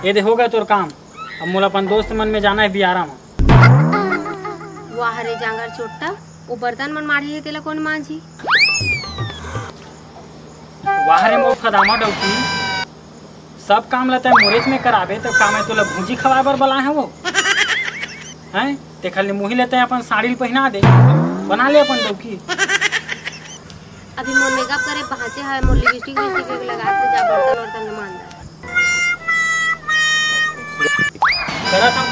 ये दे हो गया तोर काम। अब मोला अपन दोस्त मन में जाना है बियारा में। वाह रे जांगर छोटा वो बर्तन मन माढ़े है तेला कौन मांझी? वाह रे मोर फदामा डौकी, सब काम लता है मोरेज में कराबे तो काम है तोला भूजी खवाए बर बला है वो हैं? ते खाली मुही लेते हैं अपन साड़ी पहना दे बना ले अपन डौकी। अभी मोर मेकअप करे पहुंचे है, मोर लिपस्टिक लगा के जा बर्तन वर्तन में मान करत हम।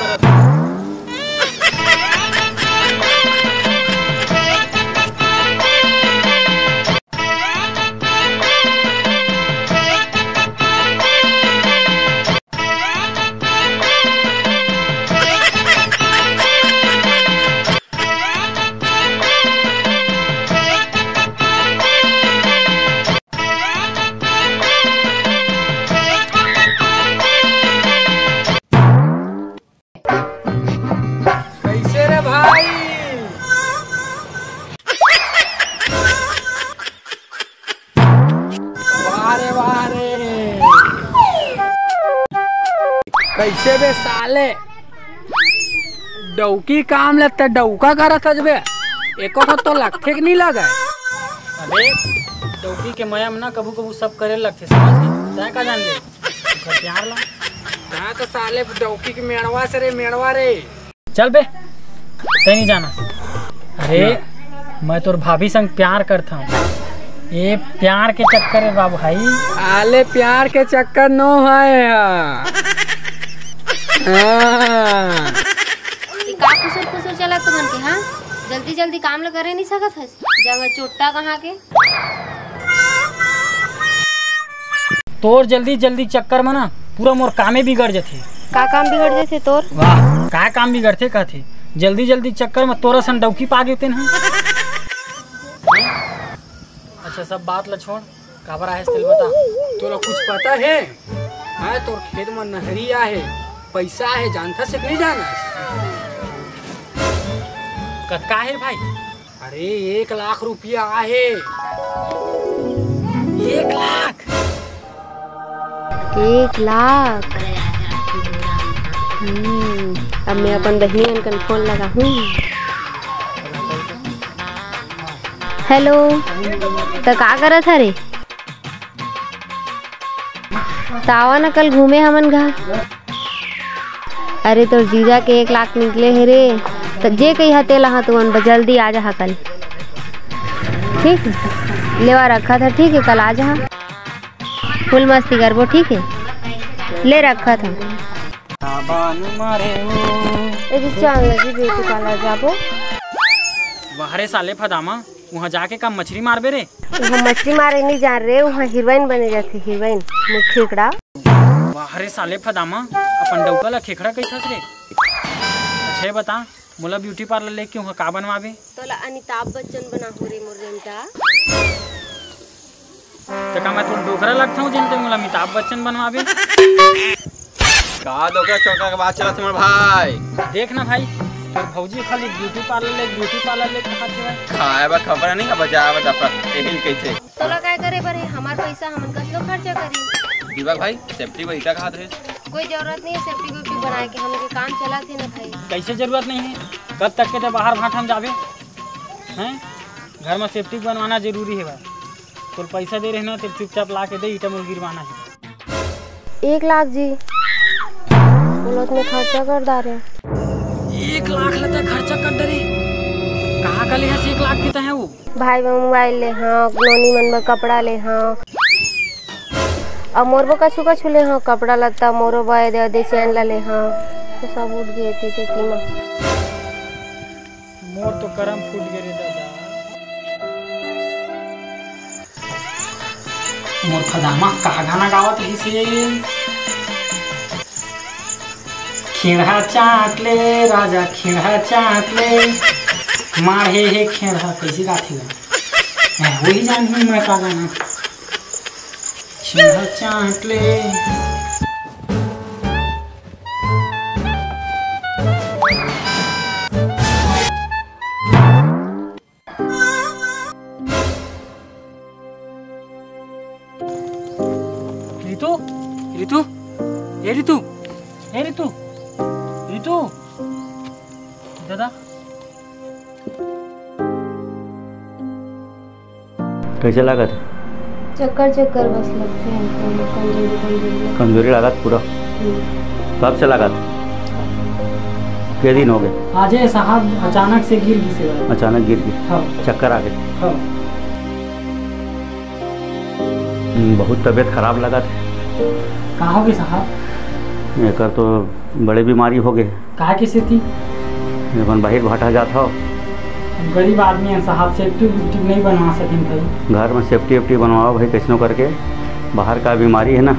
कैसे बे साले डौकी काम लगता डौका करत बे एको तो लगते नहीं लगा। अरे डौकी के मयम ना कबू कबू सब करे लगते समझ गए तय का जान ले प्यार ला ना तो साले डौकी की मेड़वा से रे मेड़वा रे चल बे तय नहीं जाना। अरे मैं तोर भाभी संग प्यार करता हूँ, ये प्यार के चक्कर है बाबू भाई। आले प्यार के चक्कर नो है का कुसुर कुसुर चला तो मन के हाँ जल्दी जल्दी काम ला करे नहीं सकत है जंग चोट्टा कहाँ के तोर जल्दी जल्दी चक्कर में ना पूरा मोर कामे बिगड़ जाते। का काम बिगड़ जाते तोर? वाह का काम बिगड़ते कहते जल्दी जल्दी चक्कर में तोरा सन डौकी पा गए ना। अच्छा सब बात ला छोड़ काबर आए तेल बता। तोरा कुछ पता है? हाँ तोर खेत में नहरिया है पैसा है जानता से नहीं जाना कतका है भाई? अरे 1 लाख रुपया है। 1 लाख? 1 लाख? अब मैं अपन बहन का फोन लगा हूँ। हेलो तो का करत है रे? तावा न कल घूमे हमन घर। अरे तो जीजा के 1 लाख निकले है रे तो जे कही हते लहा तू जल्दी आ जा कल ठीक है। लेवा रखा था ठीक है कल आ जा फुल मस्ती करबो ठीक है ले रखा था। जाबो बाहरे साले फदामा वहाँ जाके का मछली मारबे रे? वहाँ मछली मारे नहीं जा रहे वहाँ हीरोइन बने जाती हीरोइन मुखेकड़ा। बाहरे साले फदामा अपन डौका ला खेखड़ा कैसा रे? अच्छा बता मोला ब्यूटी पार्लर लेके वहाँ का बनवाबे? तोला अमिताभ बच्चन बना हो रे मोर जनता। तो का मैं तो डोकरा लगता हूँ जिनते मोला अमिताभ बच्चन बनवाबे? का डोकरा चौका के बात चला तुम्हारे भाई? देख ना भाई तो भौजी खाली ब्यूटी पार्लर ले कहा थे खाए बा खबर नहीं का बजावा दफा एहिल कहथे। तोला काय करे बरे हमार पैसा हमन कसलो खर्चा करी। दीवा भाई सेफ्टी वही का खात है कोई जरूरत नहीं है सेफ्टी ब्यूटी बनाए के हमके काम चला थे ना भाई। कैसे जरूरत नहीं है? कब तक के तो बाहर भाट हम जाबे हैं? घर में सेफ्टी बनवाना जरूरी है भाई। तो पैसा दे रहे ना तो चुपचाप ला के दे ईटा मुर्गी गिरवाना है। 1 लाख जी बोलत में खर्चा कर डारे। 1 लाख लेता खर्चा कर डरे कहाँ का ले 1 लाख कितना है वो? भाई में मोबाइल ले हाँ नोनी मन में कपड़ा ले हाँ अब मोरबो कछु कछु ले हाँ कपड़ा लत्ता मोरो बाय दे चैन ला ले हाँ तो सब उठ गए थे कीमा। मोर तो करम फूट गए रे दादा। मोर फदामा का गाना गावत रही से खिड़ा चाट ले राजा खिड़ा चाट ले मारे हे खिड़ा कैसी गाथी है वही जान हूँ मैं का गाना खिड़ा चाट ले। रितु रितु ए रितु ए रितु, रितु दादा कैसे लागत? चक्कर चक्कर बस लगते हैं, कमजोरी कमजोरी लागत पूरा। कब से लागत? के दिन हो गए? आज साहब अचानक से गिर गई से। अचानक गिर गई? हाँ। चक्कर आ गए? हाँ। बहुत तबीयत खराब लागत। कहाँ हो गई साहब? एक तो बड़े बीमारी हो गए। कहाँ की स्थिति? अपन बाहर भाटा जात हो। गरीब आदमी है साहब, सेफ्टी वेफ्टी नहीं बनवा सकें भाई। घर में सेफ्टी वेफ्टी बनवाओ भाई कैसनो करके, बाहर का बीमारी है ना।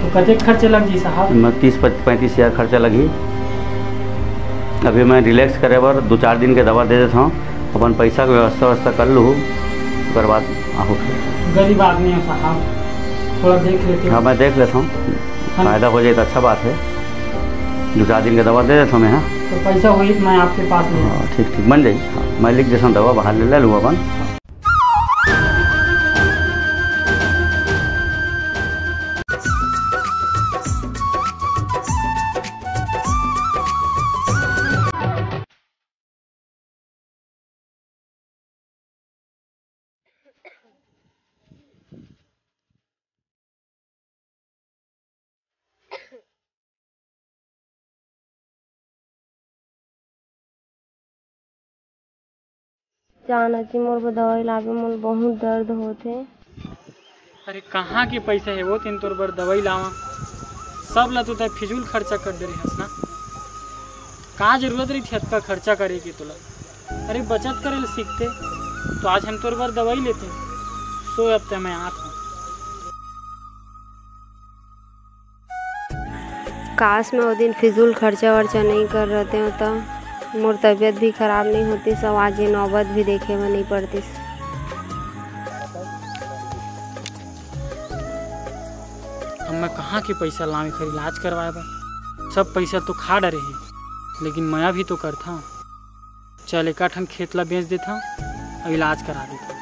तो कितने खर्चे लग जी साहब? 30-35 हज़ार खर्चा लगी। अभी मैं रिलैक्स करे बर 2-4 दिन के दवा दे देता हूँ, अपन पैसा की व्यवस्था कर लूँ, उसके बाद आहू। गरीब आदमी है साहब, थोड़ा देख लेते। हाँ मैं देख लेता हूँ, फ़ायदा हो जाए तो अच्छा बात है। 2-4 दिन की दवा दे देता हूँ मैं। हाँ तो पैसा हुई तो मैं आपके पास ले। हाँ ठीक ठीक बन जाए। हाँ मैं लिख देता हूँ दवा, बाहर ले लूँ अपन। जाना जी मोर को दवाई लावे मोर बहुत दर्द होते। अरे कहाँ के पैसे है वो तीन तोर बर दवाई लावा, सब ला तू तो फिजूल खर्चा कर दे रही हस ना। कहाँ जरूरत रही थी का खर्चा करे की तुला? अरे बचत करे ले सीखते तो आज हम तोर बर दवाई लेते। सो अब तक मैं आता हूँ। काश मैं वो दिन फिजूल खर्चा वर्चा नहीं कर रहते हो तो मोर तबीयत भी खराब नहीं होती, सब आज ये नौबत भी देखे में नहीं पड़ती। अब मैं कहाँ के पैसा लावे खरी इलाज करवाए बा? सब पैसा तो खा डरे है, लेकिन मैं भी तो करता हूँ। चल एक ठन खेत ला बेच देता हूँ, अब इलाज करा देता हूँ।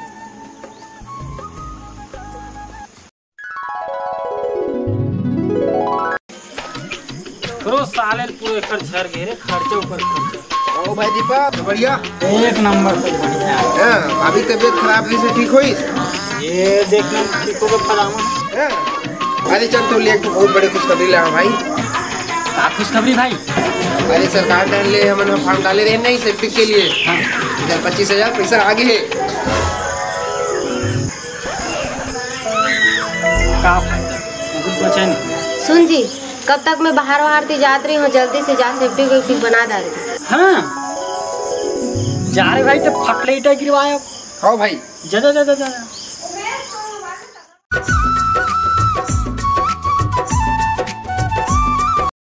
साले पूरे खर्च गए रे, खर्चे ऊपर खर्चा। ओ भाई दीपक बढ़िया, एक नंबर से बढ़िया। भाभी तबीयत खराब नहीं से ठीक हुई? ये देखना ठीक होगा फलामा। अरे चल तो ले, बहुत बड़े खुशखबरी ला भाई। क्या खुशखबरी भाई? अरे सरकार ने ले हम फॉर्म डाले रहे नहीं सेफ्टी के लिए। हाँ। 25,000 पैसा आगे है। क्या फायदा, कुछ बचा नहीं। सुन जी, कब तक मैं बाहर थी जात रही हूँ, जल्दी से जा सेफ्टी वेफ्टी बना डाल। हाँ जा रहे भाई, तो फटले ईटा गिरवाया। हाँ भाई जा जा जा जा।